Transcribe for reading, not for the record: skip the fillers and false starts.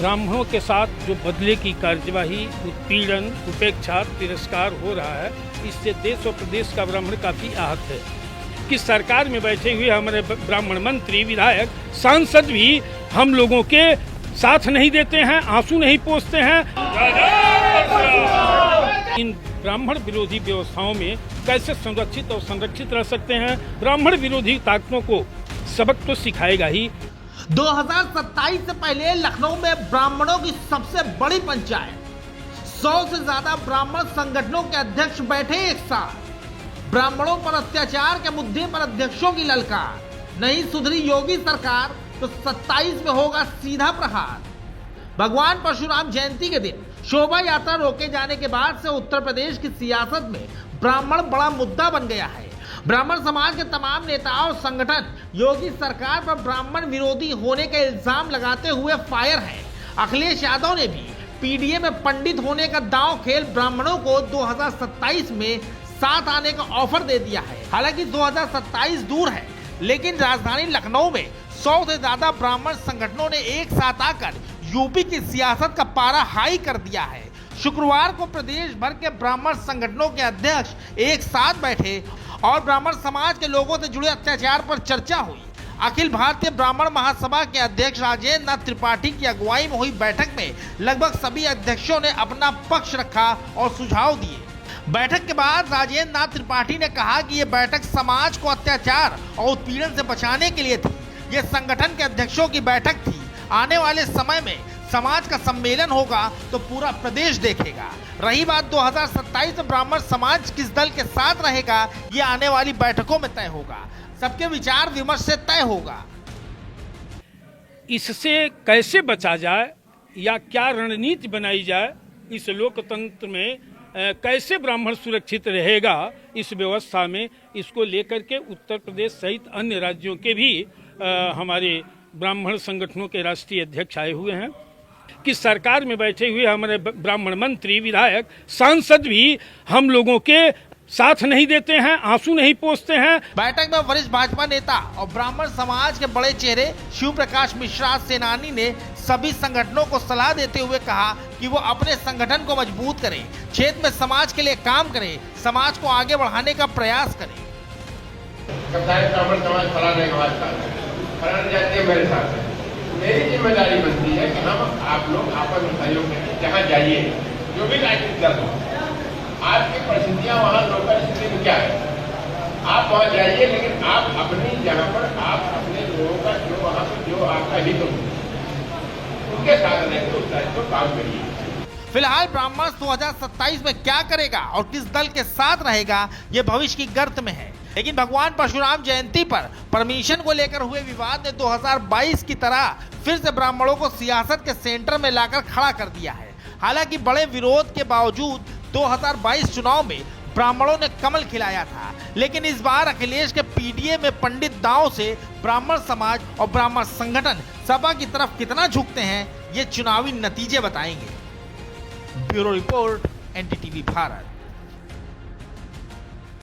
ब्राह्मणों के साथ जो बदले की कार्यवाही, उत्पीड़न, उपेक्षा, तिरस्कार हो रहा है, इससे देश और प्रदेश का ब्राह्मण काफ़ी आहत है कि सरकार में बैठे हुए हमारे ब्राह्मण मंत्री, विधायक, सांसद भी हम लोगों के साथ नहीं देते हैं, आंसू नहीं पोंछते हैं। इन ब्राह्मण विरोधी व्यवस्थाओं में कैसे संरक्षित और संरक्षित रह सकते हैं? ब्राह्मण विरोधी ताकतों को सबक तो सिखाएगा ही। 2027 से पहले लखनऊ में ब्राह्मणों की सबसे बड़ी पंचायत, 100 से ज्यादा ब्राह्मण संगठनों के अध्यक्ष बैठे एक साथ। ब्राह्मणों पर अत्याचार के मुद्दे पर अध्यक्षों की ललकार, नहीं सुधरी योगी सरकार तो 27 में होगा सीधा प्रहार। भगवान परशुराम जयंती के दिन शोभा यात्रा रोके जाने के बाद से उत्तर प्रदेश की सियासत में ब्राह्मण बड़ा मुद्दा बन गया है। ब्राह्मण समाज के तमाम नेता और संगठन योगी सरकार पर ब्राह्मण विरोधी होने का इल्जाम लगाते हुए फायर हैं। अखिलेश यादव ने भी पीडीए में पंडित होने का दांव खेल ब्राह्मणों को 2027 में साथ आने का ऑफर दे दिया है। हालांकि 2027 दूर है, लेकिन राजधानी लखनऊ में 100 से ज्यादा ब्राह्मण संगठनों ने एक साथ आकर यूपी की सियासत का पारा हाई कर दिया है। शुक्रवार को प्रदेश भर के ब्राह्मण संगठनों के अध्यक्ष एक साथ बैठे और ब्राह्मण समाज के लोगों से जुड़े अत्याचार पर चर्चा हुई। अखिल भारतीय ब्राह्मण महासभा के अध्यक्ष राजेंद्र नाथ त्रिपाठी की अगुवाई में हुई बैठक में लगभग सभी अध्यक्षों ने अपना पक्ष रखा और सुझाव दिए। बैठक के बाद राजेंद्र नाथ त्रिपाठी ने कहा कि ये बैठक समाज को अत्याचार और उत्पीड़न से बचाने के लिए थी। ये संगठन के अध्यक्षों की बैठक थी। आने वाले समय में समाज का सम्मेलन होगा तो पूरा प्रदेश देखेगा। रही बात 2027 में ब्राह्मण समाज किस दल के साथ रहेगा, ये आने वाली बैठकों में तय होगा। सबके विचार विमर्श से तय होगा। इससे कैसे बचा जाए या क्या रणनीति बनाई जाए, इस लोकतंत्र में कैसे ब्राह्मण सुरक्षित रहेगा, इस व्यवस्था में, इसको लेकर के उत्तर प्रदेश सहित अन्य राज्यों के भी हमारे ब्राह्मण संगठनों के राष्ट्रीय अध्यक्ष आए हुए हैं कि सरकार में बैठे हुए हमारे ब्राह्मण मंत्री, विधायक, सांसद भी हम लोगों के साथ नहीं देते हैं, आंसू नहीं पोंछते हैं। बैठक में वरिष्ठ भाजपा नेता और ब्राह्मण समाज के बड़े चेहरे शिव प्रकाश मिश्रा सेनानी ने सभी संगठनों को सलाह देते हुए कहा कि वो अपने संगठन को मजबूत करें, क्षेत्र में समाज के लिए काम करें, समाज को आगे बढ़ाने का प्रयास करें। ब्राह्मण समाज फलाने के बाद जाती है मेरे साथ, मेरी जिम्मेदारी बनती है कि हम आप लोग आपस में सहयोग करें। जहाँ जाइए, जो भी राजनीतिक दल हो, आपकी परिस्थितियाँ वहाँ लोकल स्थिति में क्या है, आप वहाँ जाइए, लेकिन आप अपनी जगह पर आप अपने लोगों का जो वहाँ पर जो आपका हित हो उनके साथ रहकर उस दायित्व को काम करिए। फिलहाल ब्राह्मण 2027 में क्या करेगा और किस दल के साथ रहेगा, ये भविष्य की गर्त में है। लेकिन भगवान परशुराम जयंती पर परमिशन को लेकर हुए विवाद ने 2022 की तरह फिर से ब्राह्मणों को सियासत के सेंटर में लाकर खड़ा कर दिया है। हालांकि बड़े विरोध के बावजूद 2022 चुनाव में ब्राह्मणों ने कमल खिलाया था, लेकिन इस बार अखिलेश के पीडीए में पंडित दांव से ब्राह्मण समाज और ब्राह्मण संगठन सपा की तरफ कितना झुकते हैं, ये चुनावी नतीजे बताएंगे। Bureau report, NDTV Bharat.